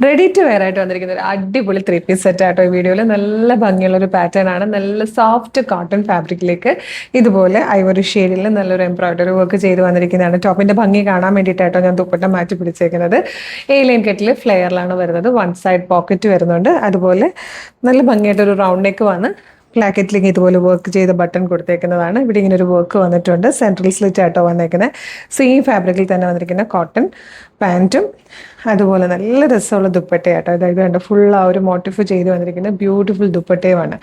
Ready to wear ആയിട്ട് വന്നിരിക്കുന്ന ഒരു അടിപൊളി 3 പീസ് സെറ്റ് ആട്ടോ ഈ വീഡിയോയിൽ. നല്ല ഭംഗിയുള്ള ഒരു പാറ്റേൺ ആണ്. നല്ല സോഫ്റ്റ് കോട്ടൺ ഫാബ്രിക്കിലേക്ക് ഇതുപോലെ ഐവറി ഷെയ്ഡിൽ നല്ലൊരു എംബ്രോയിഡറി വർക്ക് ചെയ്ത് വന്നിരിക്കുന്നതാണ്. ടോപ്പിന്റെ ഭംഗി കാണാൻ വേണ്ടിയിട്ടാട്ടോ ഞാൻ ദുപ്പട്ട മാറ്റി പിടിച്ചേക്കുന്നത്. എ ലൈൻ കെറ്റിൽ ഫ്ലെയറിലാണ് വരുന്നത്. വൺ സൈഡ് പോക്കറ്റ് വരുന്നുണ്ട്. അതുപോലെ നല്ല ഭംഗിയായിട്ടൊരു റൗണ്ട് നെക്ക് വന്ന് പ്ലാക്കറ്റിലേക്ക് ഇതുപോലെ വർക്ക് ചെയ്ത ബട്ടൺ കൊടുത്തേക്കുന്നതാണ്. ഇവിടെ ഇങ്ങനെ ഒരു വർക്ക് വന്നിട്ടുണ്ട്. സെൻട്രൽ സ്ലിറ്റ് ആട്ടോ വന്നേക്കുന്നത്. സെയിം ഫാബ്രിക്കിൽ തന്നെ വന്നിരിക്കുന്ന കോട്ടൺ പാൻറ്റും അതുപോലെ നല്ല രസമുള്ള ദുപ്പട്ടയാട്ടോ. അതായത് കണ്ട് ഫുൾ ആ ഒരു മോട്ടിഫ് ചെയ്ത് വന്നിരിക്കുന്ന ബ്യൂട്ടിഫുൾ ദുപ്പട്ടയുമാണ്.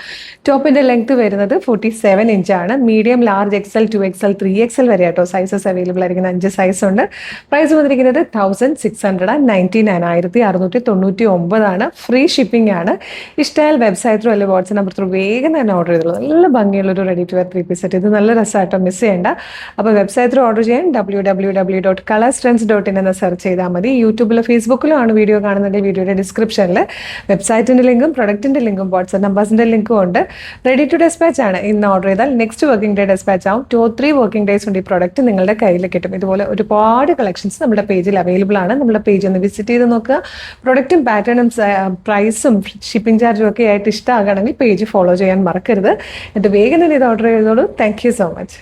ടോപ്പിന്റെ ലെങ്ത് വരുന്നത് 47 ഇഞ്ചാണ്. Medium, large, XL, 2XL, 3XL വരെ ആട്ടോ സൈസസ് അവൈലബിൾ ആയിരിക്കുന്ന 5 സൈസ് ഉണ്ട്. പ്രൈസ് വന്നിരിക്കുന്നത് 1699 1699 ആണ്. ഫ്രീ ഷിപ്പിംഗ് ആണ്. ഇഷ്ടമായാൽ വെബ്സൈറ്റ് ത്രൂ അല്ലെങ്കിൽ വാട്സ്ആപ്പ് നമ്പർ ത്രൂ വേഗം തന്നെ ഓർഡർ ചെയ്തോളൂ. നല്ല ഭംഗിയുള്ള ഒരു ready to wear 3 piece set. ഇത് നല്ല രസമായിട്ടോ, മിസ് ചെയ്യേണ്ട. അപ്പോൾ വെബ്സൈറ്റ് ത്രൂ ഓർഡർ ചെയ്യാൻ www.colorstrends.in എന്ന് സെർച്ച് ചെയ്താൽ മതി. യൂട്യൂബിലോ ഫേസ്ബുക്കിലോ ആണ് വീഡിയോ കാണുന്നുണ്ടെങ്കിൽ വീഡിയോയുടെ ഡിസ്ക്രിപ്ഷനിൽ വെബ്സൈറ്റിന്റെ ലിങ്കും പ്രൊഡക്റ്റിന്റെ ലിങ്കും വാട്സ്ആപ്പ് നമ്പേഴ്സിന്റെ ലിങ്കും ഉണ്ട്. റെഡി ടു ഡെസ്പാച്ച് ആണ്. ഇന്ന് ഓർഡർ ചെയ്താൽ നെക്സ്റ്റ് വർക്കിംഗ് ഡേ ഡെസ്പാച്ച് ആവും. 2-3 വർക്കിംഗ് ഡേയ്സ് കൊണ്ട് ഈ പ്രൊഡക്റ്റ് നിങ്ങളുടെ കയ്യിൽ കിട്ടും. ഇതുപോലെ ഒരുപാട് കളക്ഷൻസ് നമ്മുടെ പേജിൽ അവൈലബിൾ ആണ്. നമ്മുടെ പേജ് ഒന്ന് വിസിറ്റ് ചെയ്ത് നോക്കുക. പ്രൊഡക്റ്റും പാറ്റേണും പ്രൈസും ഷിപ്പിംഗ് ചാർജും ഒക്കെ ആയിട്ട് ഇഷ്ടമാകണമെങ്കിൽ പേജ് ഫോളോ ചെയ്യാൻ മറക്കരുത്. എന്നിട്ട് വേഗം തന്നെ ഇത് ഓർഡർ ചെയ്തോളൂ. Thank you so much.